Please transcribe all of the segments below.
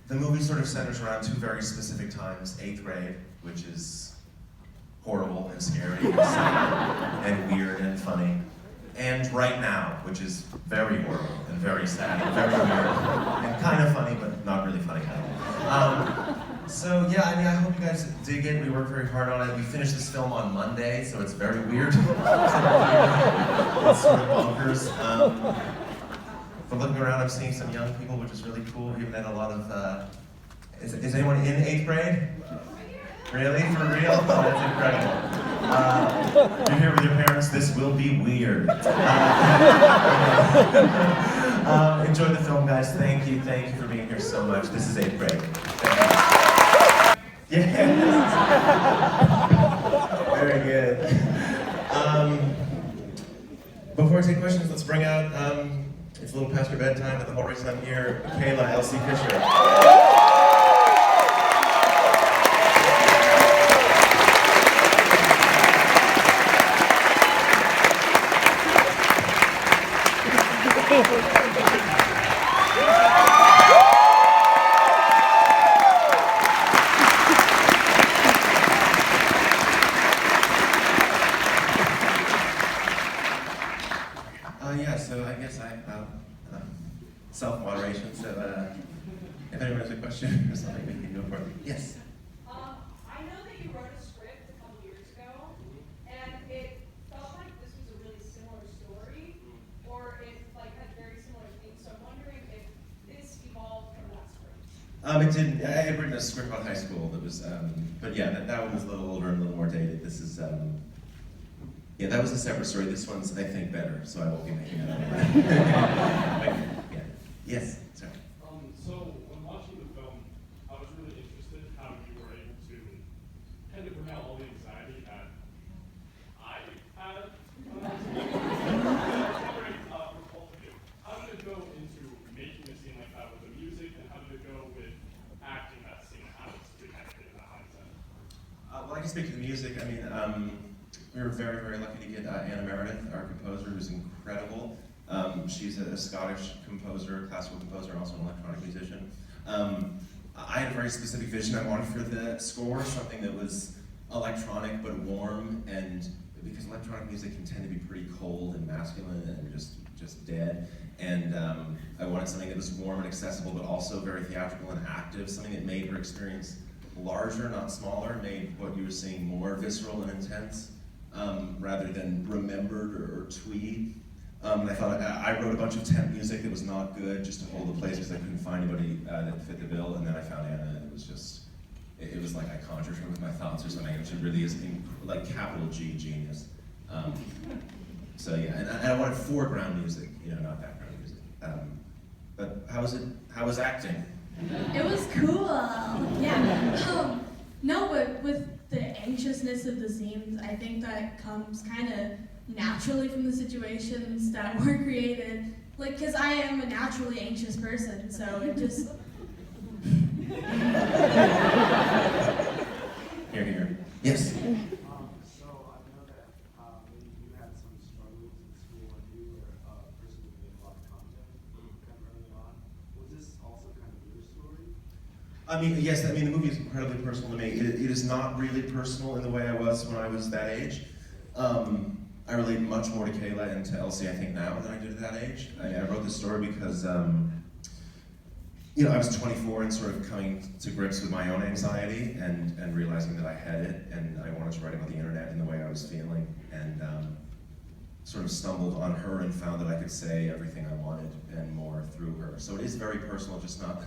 The movie sort of centers around two very specific times: 8th grade, which is horrible and scary and sad and weird and funny, and right now, which is very horrible and very sad and very weird and kind of funny, but not really funny. So yeah, I mean, I hope you guys dig it. We worked very hard on it. We finished this film on Monday, so it's very weird. It's sort of bonkers. But looking around, I'm seeing some young people, which is really cool. We even had a lot of, is anyone in 8th grade? Really? For real? Oh, that's incredible. You're here with your parents, this will be weird. Enjoy the film, guys. Thank you for being here so much. This is 8th grade. Thank you. Yeah. Very good. Before I take questions, let's bring out, it's a little past your bedtime, but the whole reason I'm here, Kayla, Elsie Fisher. Yeah, so I guess self-moderation, so if anyone has a question or something, we can go for it. Yes? I know that you wrote a script a couple years ago, and it felt like this was a really similar story, or it had very similar themes, so I'm wondering if this evolved from that script. It didn't. I had written a script about high school that was, but yeah, that one was a little older and a little more dated. This is, yeah, that was a separate story. This one's, I think, better, so I won't be making it up. Yeah. Yes, sorry. So when watching the film, I was really interested in how you were able to kind of bring out all the anxiety that I had. How did it go into making a scene like that with the music, and how did it go with acting that scene? How was it kind of in that mindset? Well, I can speak to the music. I mean, we were very, very lucky to get Anna Meredith, our composer, who's incredible. She's a Scottish composer, classical composer, and also an electronic musician. I had a very specific vision I wanted for the score, something that was electronic but warm, and because electronic music can tend to be pretty cold and masculine and just dead, and I wanted something that was warm and accessible but also very theatrical and active, something that made her experience larger, not smaller, made what you were seeing more visceral and intense. Rather than remembered or twee. And I thought I wrote a bunch of temp music that was not good just to hold the place because I couldn't find anybody that fit the bill, and then I found Anna, and it was just, it was like I conjured her with my thoughts or something, and she really is like capital G genius. So yeah, and I wanted foreground music, not background music. But how was acting? It was cool. Yeah. No, but with the anxiousness of the scenes, I think that comes kind of naturally from the situations that were created. Because I am a naturally anxious person, so it just... Here. Yes? So I know that maybe you had some struggles in school and you were a person who made a lot of content kind of early on. Was this also kind of your story? I mean, yes, the movie is incredibly personal to me. It is not really personal in the way I was when I was that age. I relate much more to Kayla and to Elsie, I think, now than I did at that age. I wrote this story because, I was 24 and sort of coming to grips with my own anxiety and realizing that I had it, and I wanted to write about the internet and the way I was feeling, and sort of stumbled on her and found that I could say everything I wanted and more through her. So it is very personal, just not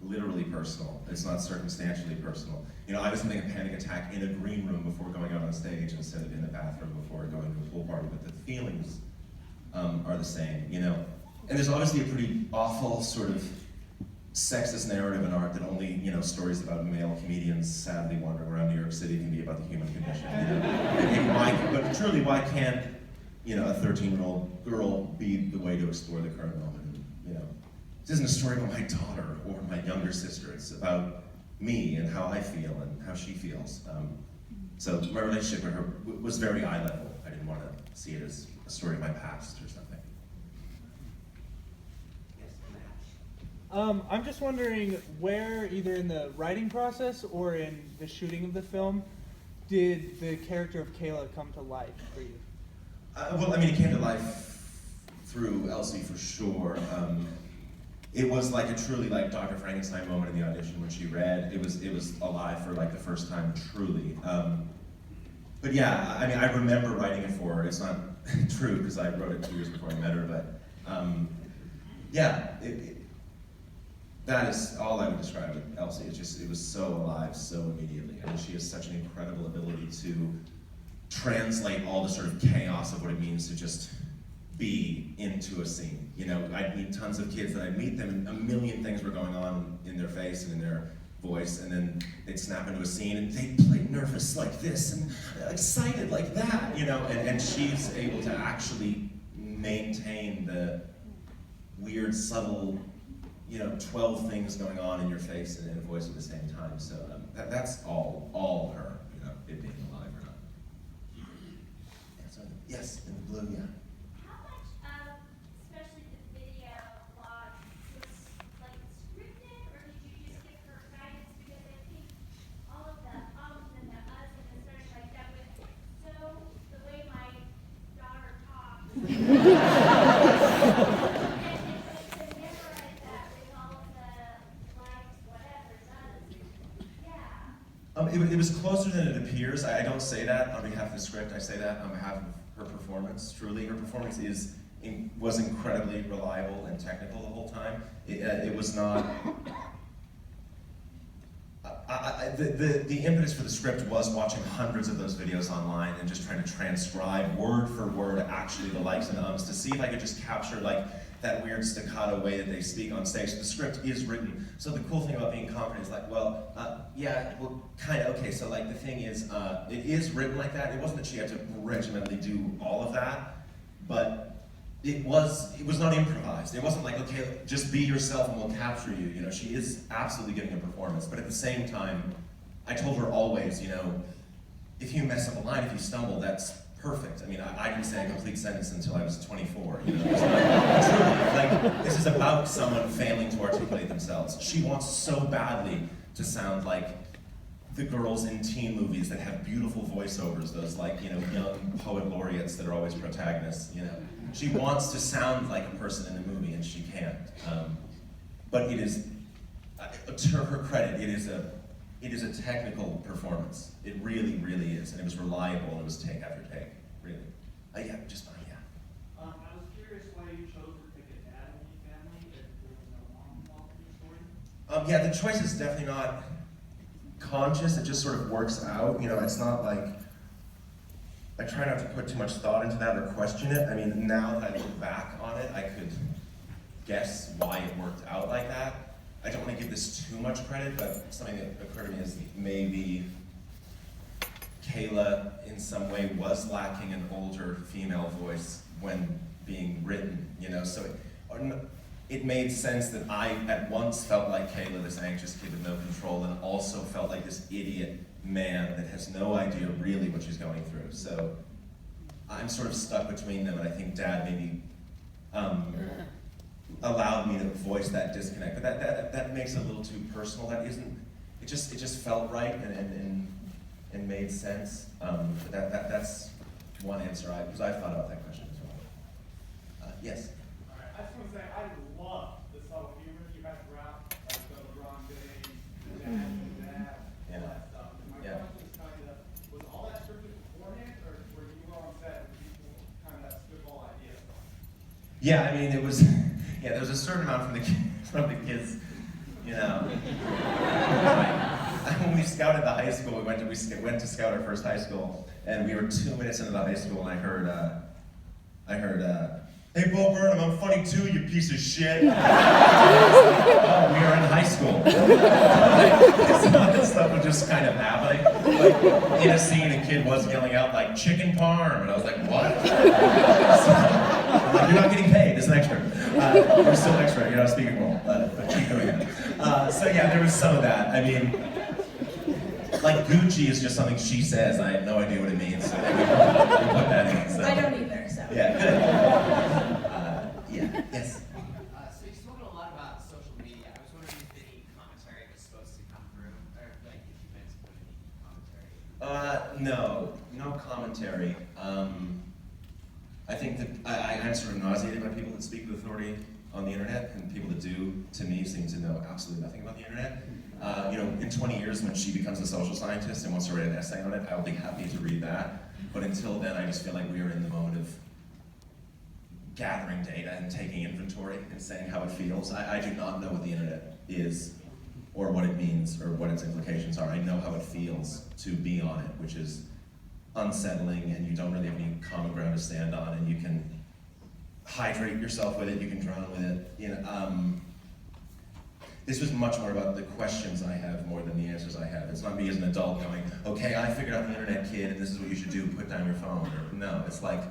literally personal. It's not circumstantially personal. I was having a panic attack in a green room before going out on stage instead of in the bathroom before going to a pool party, but the feelings are the same, And there's obviously a pretty awful sort of sexist narrative in art that only, stories about male comedians sadly wandering around New York City can be about the human condition, But truly, why can't, a 13-year-old girl be the way to explore the current moment, This isn't a story about my daughter or my younger sister. It's about me and how I feel and how she feels. So my relationship with her was very eye level. I didn't want to see it as a story of my past or something. Yes, I'm just wondering where, either in the writing process or in the shooting of the film, did the character of Kayla come to life for you? Well, I mean, it came to life through Elsie for sure. It was like a truly like Dr. Frankenstein moment in the audition when she read. It was alive for like the first time, truly. But yeah, I mean, I remember writing it for her. It's not true because I wrote it 2 years before I met her, but yeah, that is all I would describe with Elsie. It was so alive so immediately. I mean, she has such an incredible ability to translate all the sort of chaos of what it means to just be into a scene. You know, I'd meet tons of kids that I'd meet them and a million things were going on in their face and in their voice, and then they'd snap into a scene and they'd play nervous like this and excited like that, you know, and she's able to actually maintain the weird, subtle, 12 things going on in your face and in a voice at the same time. So that's all her, it being alive or not. Yeah, so, yes, in the blue, yeah. How much of, especially the video log, was like scripted, or did you just give her guidance? Because I think all of the and the us and especially like that with the way my daughter talks. And to memorize that with all of the likes, whatever does. Yeah. It was closer than it appears. I don't say that on behalf of the script. I say that on behalf of her performance. Truly, her performance was incredibly reliable and technical the whole time. It was not. The impetus for the script was watching hundreds of those videos online and just trying to transcribe word for word actually the likes and ums to see if I could just capture like that weird staccato way that they speak on stage. So the script is written. So the cool thing about being confident is like, well, yeah, well, kind of, okay, so like the thing is, it is written like that. It wasn't that she had to regimentally do all of that, but it was not improvised. It wasn't like, okay, just be yourself and we'll capture you. You know, she is absolutely giving a performance, but at the same time, I told her always, if you mess up a line, if you stumble, that's perfect. I mean, I didn't say a complete sentence until I was 24. It's not, truly, like, this is about someone failing to articulate themselves. She wants so badly to sound like the girls in teen movies that have beautiful voiceovers, those like, young poet laureates that are always protagonists, She wants to sound like a person in a movie, and she can't. But it is, to her credit, it is a technical performance. It really, really is, and it was reliable, and it was take after take, really. Yeah, just fine, yeah. I was curious why you chose to pick a dad-only family if there was no mom involved in the story. Yeah, the choice is definitely not conscious. It just sort of works out. It's not like, I try not to put too much thought into that or question it. I mean, now that I look back on it, I could guess why it worked out like that. I don't want to give this too much credit, but something that occurred to me is maybe Kayla in some way was lacking an older female voice when being written, so it made sense that I at once felt like Kayla, this anxious kid with no control, and also felt like this idiot man that has no idea really what she's going through. So I'm sort of stuck between them, and I think Dad maybe allowed me to voice that disconnect. But that makes it a little too personal. That isn't. It just felt right and made sense. But that's one answer because I've thought about that question as well. Yes. All right, I just want to say I love the subtle humor you guys throughout, like the LeBron James, the dad, all that stuff. And my question is kind of, was all that scripted beforehand, or were you on set with people kind of spitball ideas? Yeah, I mean, it was. Yeah, there was a certain amount from the kids, When we scouted the high school, we went to scout our first high school, and we were 2 minutes into the high school, and I heard, "Hey, Bo Burnham, I'm funny too, you piece of shit." Oh, we are in high school. This stuff was just kind of happening. Like, in a scene, a kid was yelling out like "chicken parm," and I was like, "What?" I'm like, "You're not getting paid. It's an extra. You're still an extra. You're not a speaking role, but keep doing it." So yeah, there was some of that. I mean, like Gucci is just something she says. I have no idea what it means. So we put that in. So. I don't either, so. Yeah. Good. Yeah. Yes. So you've spoken a lot about social media No commentary. I think that I'm sort of nauseated by people that speak with authority on the internet, and people that do, to me, seem to know absolutely nothing about the internet. In 20 years, when she becomes a social scientist and wants to write an essay on it, I'll be happy to read that. But until then, I just feel like we are in the moment of gathering data and taking inventory and saying how it feels. I do not know what the internet is, or what it means, or what its implications are. I know how it feels to be on it, which is unsettling, and you don't really have any common ground to stand on, and you can hydrate yourself with it, you can drown with it. This was much more about the questions I have more than the answers I have. It's not me as an adult going, okay, I figured out the internet, kid, and this is what you should do, put down your phone. Or, no, it's like,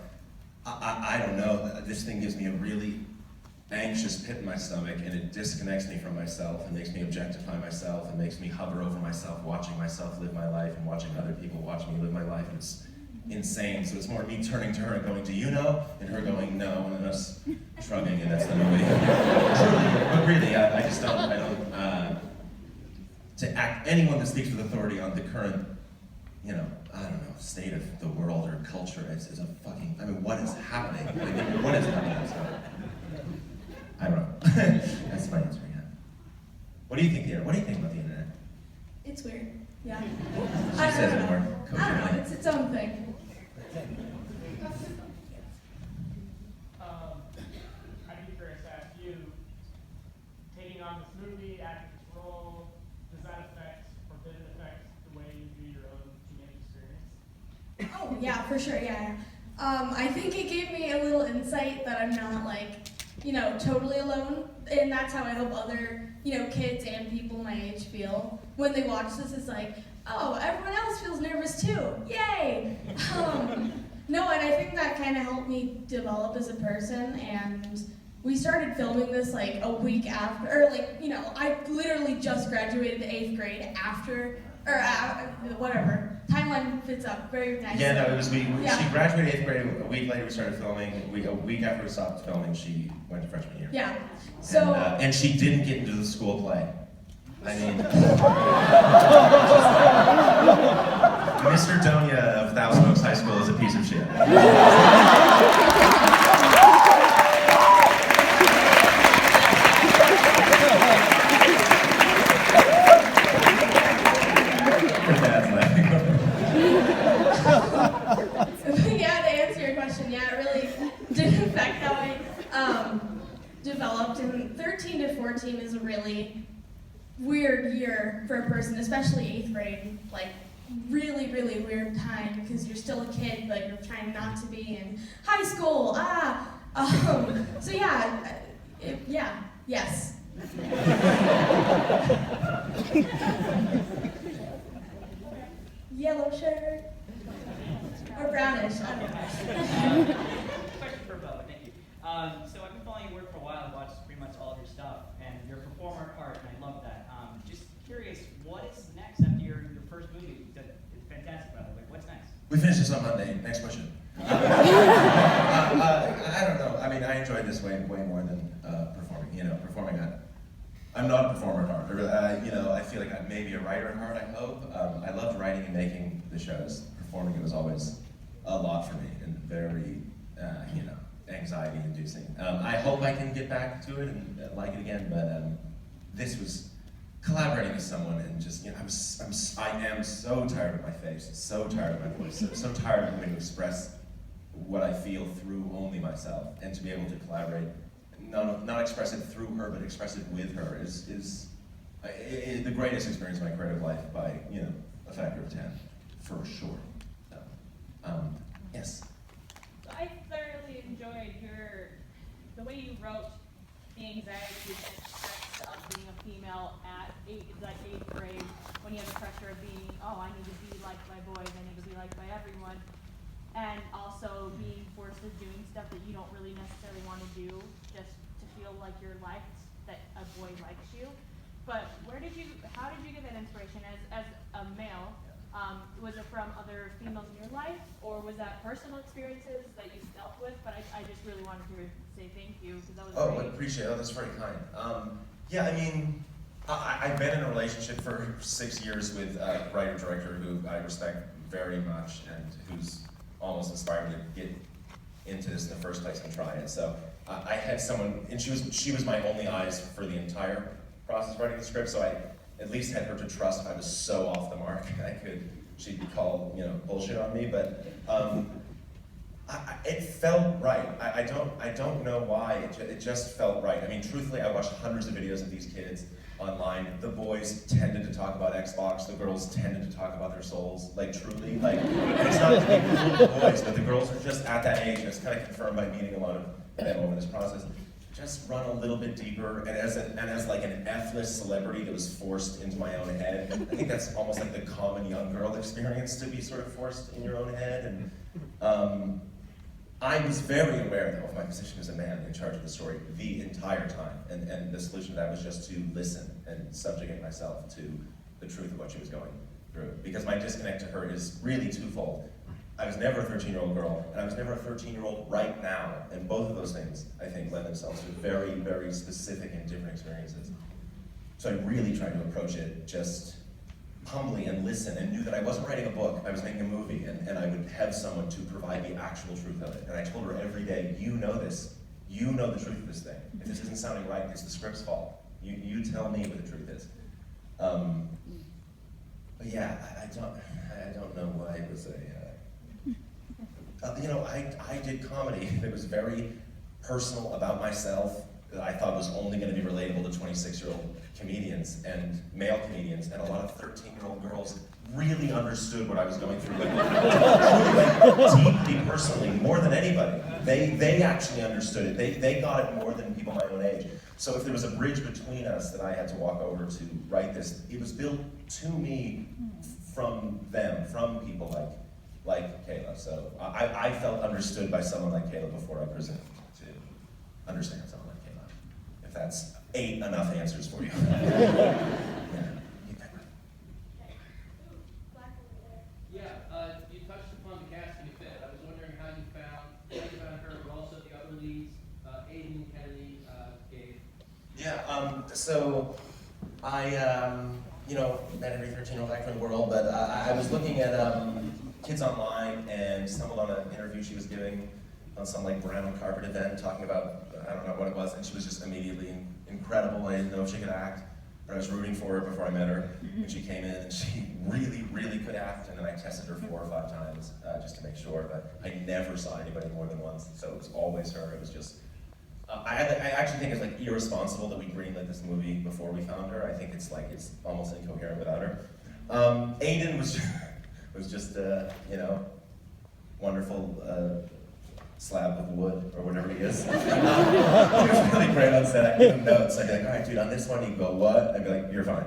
I don't know, this thing gives me a really anxious pit in my stomach, and it disconnects me from myself and makes me objectify myself and makes me hover over myself, watching myself live my life and watching other people watch me live my life. And it's insane. So it's more me turning to her and going, do you know? And her going, no, and then us shrugging, and that's the movie. Truly, but really, I just don't, anyone that speaks with authority on the current, I don't know, state of the world or culture is a fucking, what is happening? What is happening? So, I don't know. That's my answer, yeah. What do you think, Deanna? What do you think about the internet? It's weird. Yeah. She I says don't it know. more I don't know. coherently. It's its own thing. I'd be curious to ask you, taking on this movie, acting this role, does that affect, or did it affect the way you view your own teenage experience? Oh, yeah, for sure, yeah. I think it gave me a little insight that I'm not, totally alone. And that's how I hope other, kids and people my age feel when they watch this. It's like, oh, everyone else feels nervous too. Yay! No, and I think that kind of helped me develop as a person. And we started filming this a week after, I literally just graduated the 8th grade after, whatever. Timeline fits up very nicely. Yeah, no, it was, Yeah. she graduated 8th grade, a week later we started filming, a week after we stopped filming, she went to freshman year. Yeah. So. And she didn't get into the school play. I mean, Mr. Donia of Thousand Oaks High School is a piece of shit. Yeah, to answer your question, yeah, it really did affect how I developed. And 13 to 14 is a really weird year for a person, especially 8th grade. Really, really weird time because you're still a kid, but you're trying not to be in high school. So yeah, yes. Yellow shirt. Or brownish, I don't know. Question for Bo, thank you. So I've been following your work for a while. I've watched pretty much all of your stuff, and you're a performer at heart, and I love that. Just curious, what is next after your first movie? It's fantastic, by the way. What's next? We finished this on Monday. Next question. I don't know. I enjoyed this way more than performing. Performing I'm not a performer at heart. I feel like I'm maybe a writer at heart, I hope. I loved writing and making the shows. Performing it was always a lot for me and very, anxiety-inducing. I hope I can get back to it and like it again, but this was collaborating with someone and just, I am so tired of my face, so tired of my voice, so tired of having to express what I feel through only myself, and to be able to collaborate, not express it through her, but express it with her is the greatest experience of my creative life by, a factor of 10, for sure. So, yes. So I thoroughly enjoyed the way you wrote the anxiety and stress of being a female at 8th grade, when you have the pressure of being, I need to be liked by boys, I need to be liked by everyone, and also being forced to doing stuff that you don't really necessarily want to do, just to feel like you're liked, that a boy likes you. But how did you get that inspiration as a male? Was it from other females in your life, or was that personal experiences that you dealt with? But I just really wanted to say thank you, because that was I great. appreciate it. That's very kind. I've been in a relationship for 6 years with a writer-director who I respect very much and who's almost inspired me to get into this in the first place and try it. So I had someone, and she was my only eyes for the entire process of writing the script, so I at least had her to trust if I was so off the mark, she'd be called, bullshit on me, but it felt right. I don't know why, it just felt right. I mean, truthfully, I watched hundreds of videos of these kids online. The boys tended to talk about Xbox, the girls tended to talk about their souls, like truly, and it's not to be cruel to the boys, but the girls are just at that age, and it's kind of confirmed by meeting a lot of them over this process. Just run a little bit deeper, and as like an F-list celebrity that was forced into my own head, I think that's almost like the common young girl experience, to be sort of forced in your own head. And I was very aware, though, of my position as a man in charge of the story the entire time, and the solution to that was just to listen and subjugate myself to the truth of what she was going through. Because my disconnect to her is really twofold. I was never a 13-year-old girl, and I was never a 13-year-old right now, and both of those things, I think, lend themselves to very, very specific and different experiences. So I really tried to approach it just humbly and listen, and knew that I wasn't writing a book, I was making a movie, and I would have someone to provide the actual truth of it. And I told her every day, you know this, you know the truth of this thing. If this isn't sounding right, it's the script's fault. You tell me what the truth is. But yeah, I don't know why it was I did comedy that was very personal about myself, that I thought was only going to be relatable to 26-year-old comedians and male comedians, and a lot of 13-year-old girls really understood what I was going through, deeply personally, more than anybody. They actually understood it. They got it more than people my own age. So if there was a bridge between us that I had to walk over to write this, it was built to me from them, from people like Kayla. So I felt understood by someone like Kayla before I presumed to understand someone like Kayla. If that's 8 enough answers for you. You touched upon the casting a bit. I was wondering how you found her, but also the other leads, Aiden, Kennedy, Gabe. Yeah, so I, met every 13-year-old actor in the world, but I was looking at kids online and stumbled on an interview she was giving on some brown carpet event talking about, I don't know what it was, and she was just immediately incredible. I didn't know if she could act, but I was rooting for her before I met her. And she came in and she really, really could act, and then I tested her 4 or 5 times just to make sure, but I never saw anybody more than once, so it was always her. It was just, I actually think it's irresponsible that we greenlit this movie before we found her. I think it's almost incoherent without her. Aiden was just wonderful slab of wood, or whatever he is. He was really great on set. I'd give him notes. I'd be like, all right, dude, on this one, he'd go, what? I'd be like, you're fine.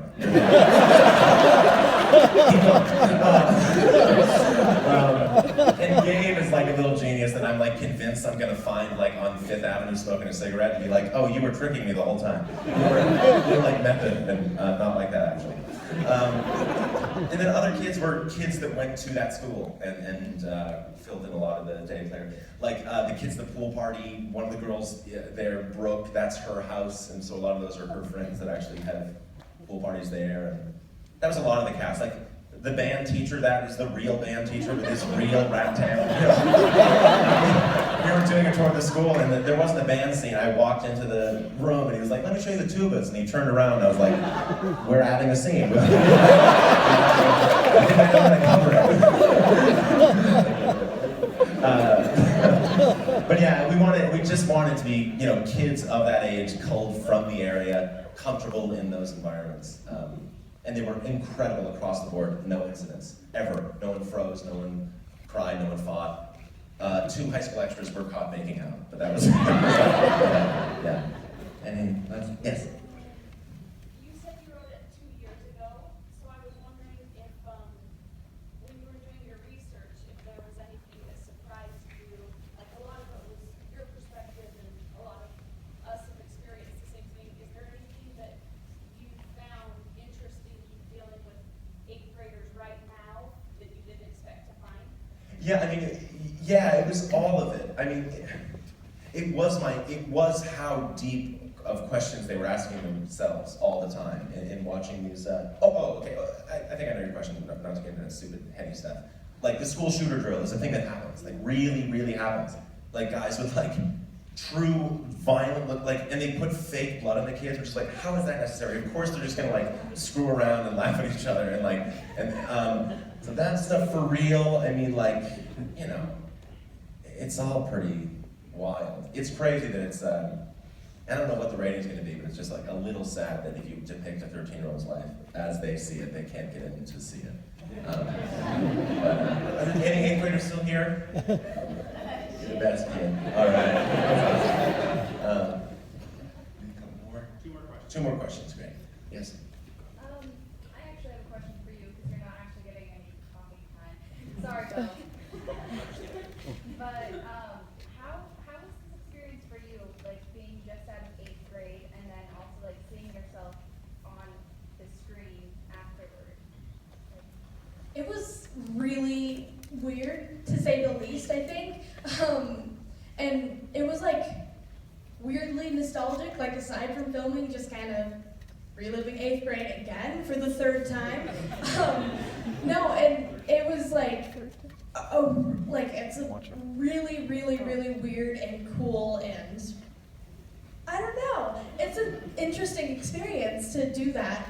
And Gabe is like a little genius that I'm convinced I'm gonna find on 5th Avenue smoking a cigarette and be like, oh, you were tricking me the whole time. You're method, and not like that, actually. And then other kids were kids that went to that school and filled in a lot of the day there. The kids at the pool party, one of the girls there, Brooke, that's her house, and so a lot of those are her friends that actually have pool parties there. And that was a lot of the cast. The band teacher, that is the real band teacher with his real rat tail. We were doing a tour of the school, and there wasn't a band scene. I walked into the room, and he was like, let me show you the tubas. And he turned around, and I was like, we're adding a scene. I think I know how to cover it. But yeah, we just wanted to be, kids of that age, culled from the area, comfortable in those environments. And they were incredible across the board, no incidents, ever. No one froze, no one cried, no one fought. 2 high school extras were caught making out, but that was, yeah. And yes? You said you wrote it 2 years ago, so I was wondering if, when you were doing your research, if there was anything that surprised you. A lot of it was your perspective, and a lot of us have experienced the same thing. Is there anything that you found interesting dealing with 8th graders right now that you didn't expect to find? Yeah, it was all of it. It was how deep of questions they were asking themselves all the time in watching these. Okay. I think I know your question. Not to get into stupid heady stuff. Like the school shooter drill is a thing that happens. Like really happens. Like guys with like true violent look, like, and they put fake blood on the kids, which is like, how is that necessary? Of course they're just gonna like screw around and laugh at each other and like, so that stuff for real. I mean, like, you know, it's all pretty wild. It's crazy that it's. I don't know what the rating's going to be, but it's just like a little sad that if you depict a 13-year-old's life as they see it, they can't get in to see it. Any 8th graders still here? You're the best kid. All right. A couple more? Two more questions, great. Yes? I actually have a question for you because you're not actually getting any talking time. Sorry, Bill. But how was this experience for you, like being just out of 8th grade and then also like seeing yourself on the screen afterward? It was really weird, to say the least, I think. And it was like weirdly nostalgic, like aside from filming, just kind of reliving 8th grade again for the 3rd time. No, and it was like, it's a really weird and cool, and I don't know, it's an interesting experience to do that.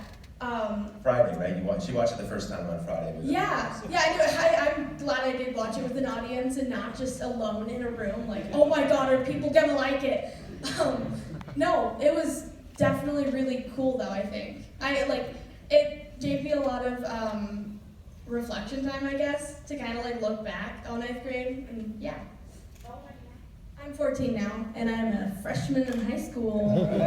Friday, right? She watched it the first time on Friday. Yeah, I know. I'm glad I did watch it with an audience and not just alone in a room, like, oh my god, are people gonna like it? No, it was definitely really cool though, I think. It gave me a lot of reflection time, I guess, to kind of like look back on 8th grade, and yeah. I'm 14 now, and I'm a freshman in high school. I'm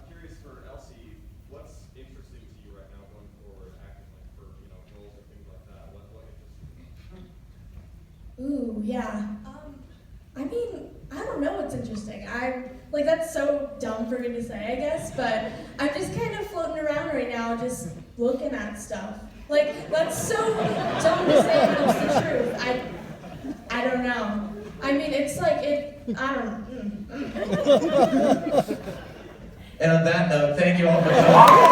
curious for Elsie, what's interesting to you right now going forward, acting like for roles or things like that? What interests you? Ooh, yeah. I mean, I don't know what's interesting. That's so dumb for me to say, I guess, but I'm just kind of floating around right now, just looking at stuff. Like, that's so dumb to say, but it's the truth. I don't know. I mean, it's like, I don't know. And on that note, thank you all for coming.